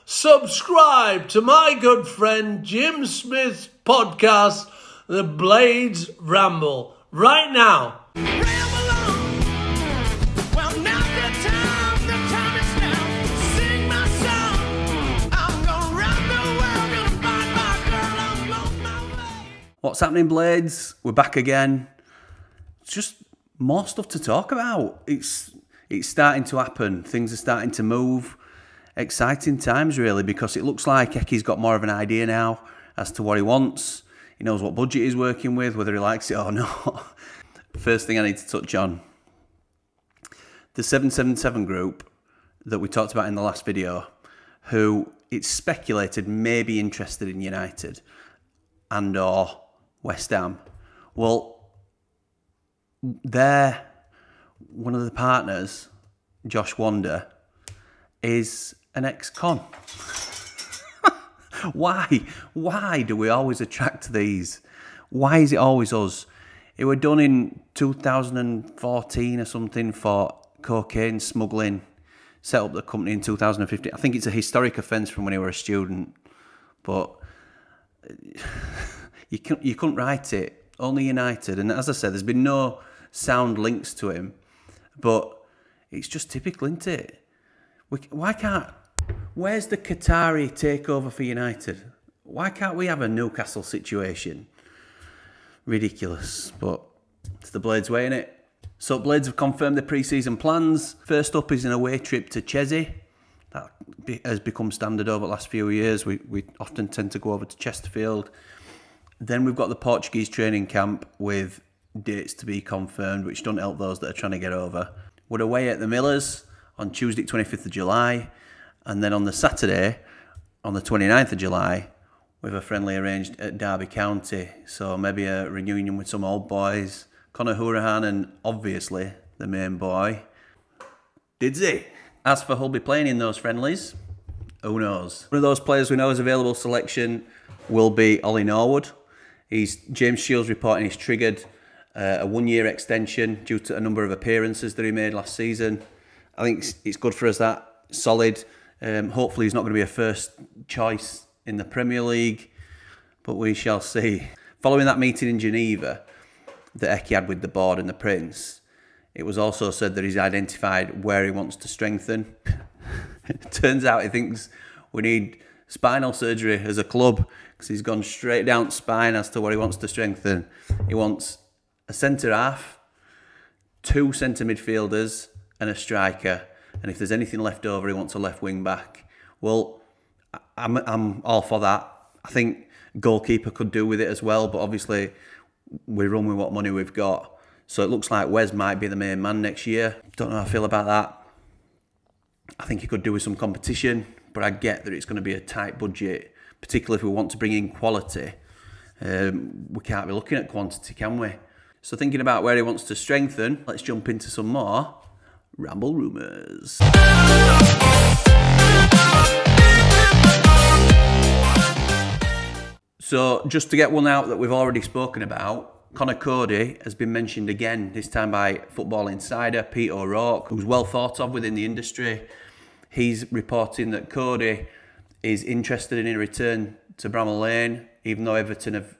subscribe to my good friend Jim Smith's podcast, The Blades Ramble, right now. Ramble on. Well, now's the time is now. Sing my song. I'm gonna rock the world, gonna find my girl, I'm on my way. What's happening, Blades? We're back again. It's just more stuff to talk about. It's starting to happen. Things are starting to move. Exciting times, really, because it looks like Ecky's got more of an idea now as to what he wants. He knows what budget he's working with, whether he likes it or not. First thing I need to touch on. The 777 group that we talked about in the last video, who it's speculated may be interested in United and or West Ham. Well, one of the partners, Josh Wander, is an ex-con. Why do we always attract these? Why is it always us? It were done in 2014 or something for cocaine smuggling. Set up the company in 2015. I think it's a historic offence from when he were a student, but you couldn't write it. Only United, and as I said, there's been no sound links to him, but it's just typical, isn't it? Where's the Qatari takeover for United? Why can't we have a Newcastle situation? Ridiculous, but it's the Blades way, innit? So Blades have confirmed their pre-season plans. First up is an away trip to Chelsea. That has become standard over the last few years. We often tend to go over to Chesterfield. Then we've got the Portuguese training camp with dates to be confirmed, which don't help those that are trying to get over. We're away at the Millers on Tuesday, 25th of July. And then on the Saturday, on the 29th of July, we have a friendly arranged at Derby County. So maybe a reunion with some old boys. Conor Hourihane and obviously the main boy, Dodgy. As for who'll be playing in those friendlies, who knows? One of those players we know is available selection will be Ollie Norwood. James Shields reporting he's triggered a one-year extension due to a number of appearances that he made last season. I think it's good for us, that solid. Hopefully he's not going to be a first choice in the Premier League, but we shall see. Following that meeting in Geneva that Ecky had with the board and the Prince, it was also said that he's identified where he wants to strengthen. It turns out he thinks we need spinal surgery as a club, because he's gone straight down spine as to what he wants to strengthen. He wants a centre-half, 2 centre midfielders and a striker. And if there's anything left over, he wants a left wing back. Well, I'm all for that. I think goalkeeper could do with it as well, but obviously we run with what money we've got. So it looks like Wes might be the main man next year. Don't know how I feel about that. I think he could do with some competition, but I get that it's going to be a tight budget, particularly if we want to bring in quality. We can't be looking at quantity, can we? So thinking about where he wants to strengthen, let's jump into some more Ramble rumours. So just to get one out that we've already spoken about, Conor Cody has been mentioned again, this time by Football Insider, Pete O'Rourke, who's well thought of within the industry. He's reporting that Cody is interested in a return to Bramall Lane, even though Everton have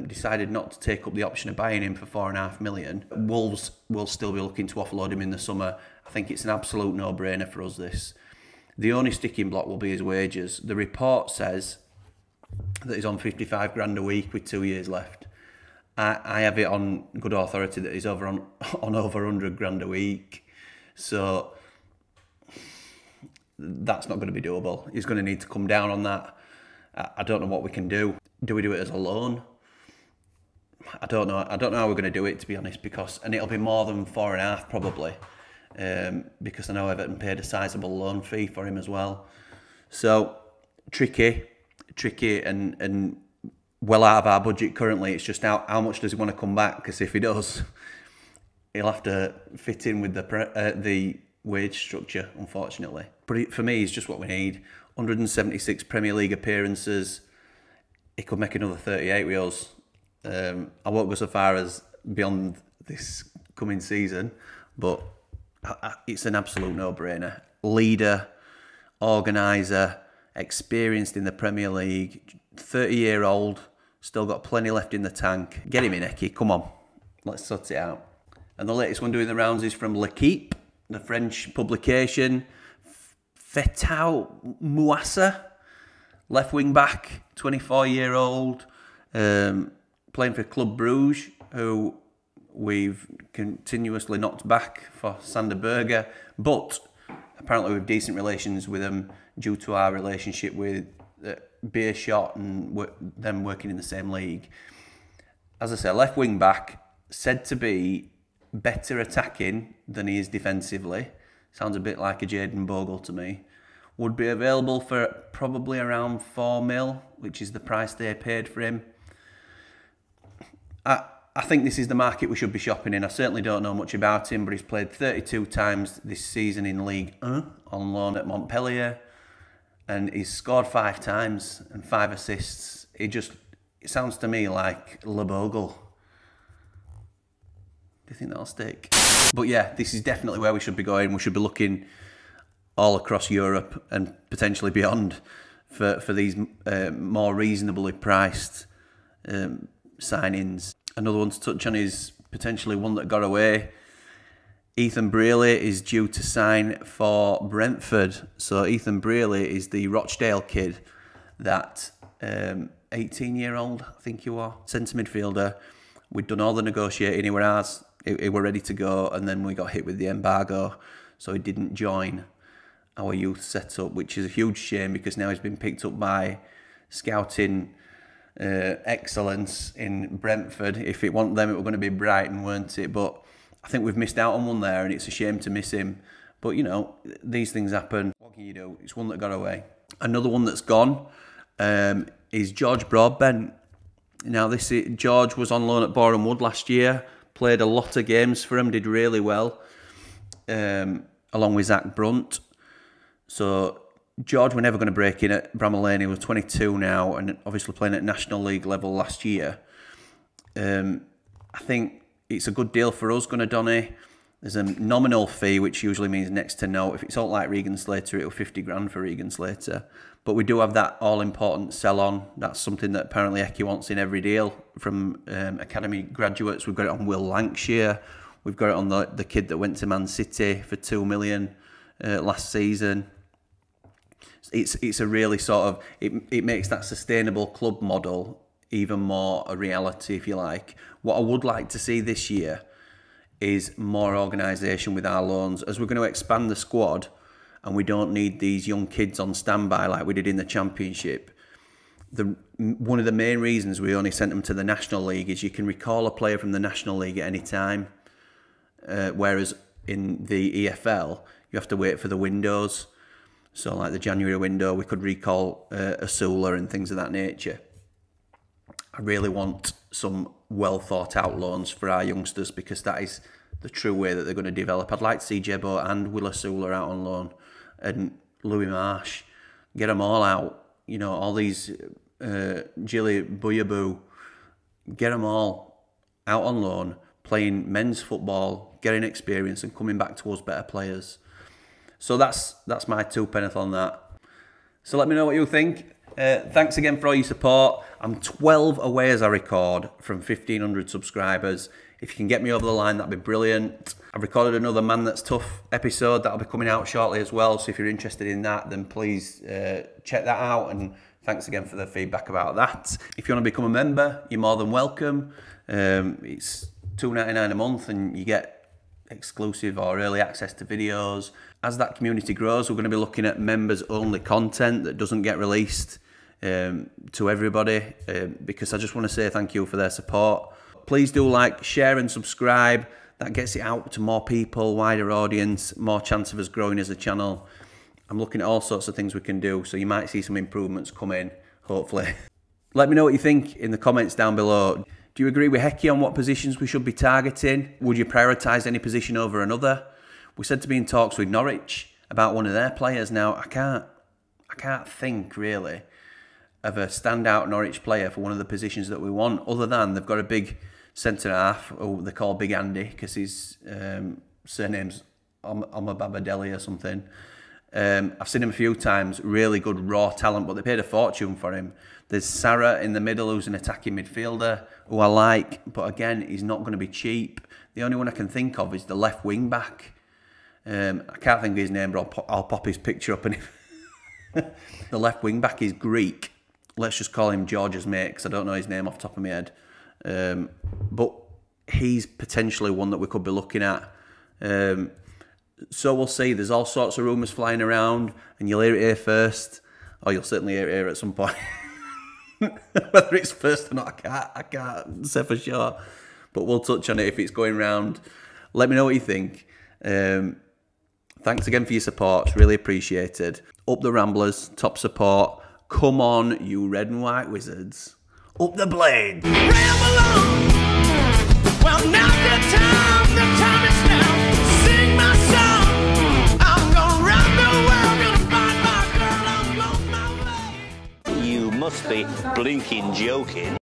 decided not to take up the option of buying him for £4.5 million. Wolves will still be looking to offload him in the summer. I think it's an absolute no-brainer for us, this. The only sticking block will be his wages. The report says that he's on 55 grand a week with 2 years left. I have it on good authority that he's over on over 100 grand a week. So that's not going to be doable. He's going to need to come down on that. I don't know what we can do. Do we do it as a loan? I don't know. I don't know how we're going to do it, to be honest, and it'll be more than 4.5 probably, because I know Everton paid a sizable loan fee for him as well. So tricky, and well out of our budget currently. It's just how much does he want to come back? Because if he does, he'll have to fit in with the wage structure, unfortunately. But for me, it's just what we need. 176 Premier League appearances. He could make another 38 with us. I won't go so far as beyond this coming season, but it's an absolute no-brainer. Leader, organiser, experienced in the Premier League, 30-year-old, still got plenty left in the tank. Get him in, Eki, come on. Let's sort it out. And the latest one doing the rounds is from L'Equipe, the French publication. Fetau Mouassa, left wing back, 24-year-old, playing for Club Bruges, who we've continuously knocked back for Sander Berger, but apparently we have decent relations with them due to our relationship with Beerschot and them working in the same league. As I say, left wing back, said to be better attacking than he is defensively. Sounds a bit like a Jayden Bogle to me. Would be available for probably around 4 mil, which is the price they paid for him. I think this is the market we should be shopping in. I certainly don't know much about him, but he's played 32 times this season in League 1 on loan at Montpellier, and he's scored 5 times and 5 assists. It sounds to me like Le Bogle. Do you think that'll stick? But yeah, this is definitely where we should be going. We should be looking all across Europe and potentially beyond for these more reasonably priced signings. Another one to touch on is potentially one that got away. Ethan Brearley is due to sign for Brentford. So Ethan Brearley is the Rochdale kid, that 18-year-old, I think he was, centre midfielder. We'd done all the negotiating, he were ours, he were ready to go, and then we got hit with the embargo, so he didn't join our youth setup, which is a huge shame because now he's been picked up by scouting excellence in Brentford. If it wasn't them, it were going to be Brighton, weren't it? But I think we've missed out on one there, and it's a shame to miss him. But, you know, these things happen. What can you do? It's one that got away. Another one that's gone is George Broadbent. Now, George was on loan at Boreham Wood last year, played a lot of games for him, did really well, along with Zach Brunt. So George, we're never going to break in at Bramall Lane. He was 22 now and obviously playing at National League level last year. I think it's a good deal for us, Donny. There's a nominal fee, which usually means next to no. If it's all like Regan Slater, it'll 50 grand for Regan Slater. But we do have that all-important sell-on. That's something that apparently Eki wants in every deal from academy graduates. We've got it on Will Lancashire. We've got it on the kid that went to Man City for 2 million last season. It's a really sort of, it makes that sustainable club model even more a reality, if you like. What I would like to see this year is more organisation with our loans, as we're going to expand the squad and we don't need these young kids on standby like we did in the Championship. One of the main reasons we only sent them to the National League is you can recall a player from the National League at any time, whereas in the EFL you have to wait for the windows. So like the January window, we could recall Asula and things of that nature. I really want some well thought out loans for our youngsters because that is the true way that they're going to develop. I'd like to see Jebo and Will Asula out on loan and Louis Marsh, get them all out. You know, all these Gilly Buyaboo, get them all out on loan, playing men's football, getting experience and coming back to us better players. So that's my 2 penneth on that. So let me know what you think. Thanks again for all your support. I'm 12 away as I record from 1,500 subscribers. If you can get me over the line, that'd be brilliant. I've recorded another Man That's Tough episode that'll be coming out shortly as well. So if you're interested in that, then please check that out. And thanks again for the feedback about that. If you want to become a member, you're more than welcome. It's $2.99 a month and you get exclusive or early access to videos. As that community grows, we're going to be looking at members only content that doesn't get released to everybody, because I just want to say thank you for their support. Please do like, share and subscribe. That gets it out to more people, wider audience, more chance of us growing as a channel. I'm looking at all sorts of things we can do, so you might see some improvements come in, hopefully. Let me know what you think in the comments down below. Do you agree with Eki on what positions we should be targeting? Would you prioritise any position over another? We said to be in talks with Norwich about one of their players. Now, I can't think really of a standout Norwich player for one of the positions that we want, other than they've got a big centre-half, who they call Big Andy, because his surname's Omababadeli or something. I've seen him a few times, really good raw talent, but they paid a fortune for him. There's Sarah in the middle, who's an attacking midfielder, who I like, but again, he's not going to be cheap. The only one I can think of is the left wing back. I can't think of his name, but I'll pop his picture up. And the left wing back is Greek. Let's just call him George's mate, because I don't know his name off the top of my head. But he's potentially one that we could be looking at. So we'll see. There's all sorts of rumours flying around, and you'll hear it here first, or you'll certainly hear it here at some point. Whether it's first or not, I can't say for sure. But we'll touch on it if it's going round. Let me know what you think. Thanks again for your support. It's really appreciated. Up the Ramblers, top support. Come on, you red and white wizards. Up the Blades. Ramble on. Well, now's the time is now. Sing my song. I'm gonna round the world, gonna find my girl, I'm on my way. You must be blinking joking.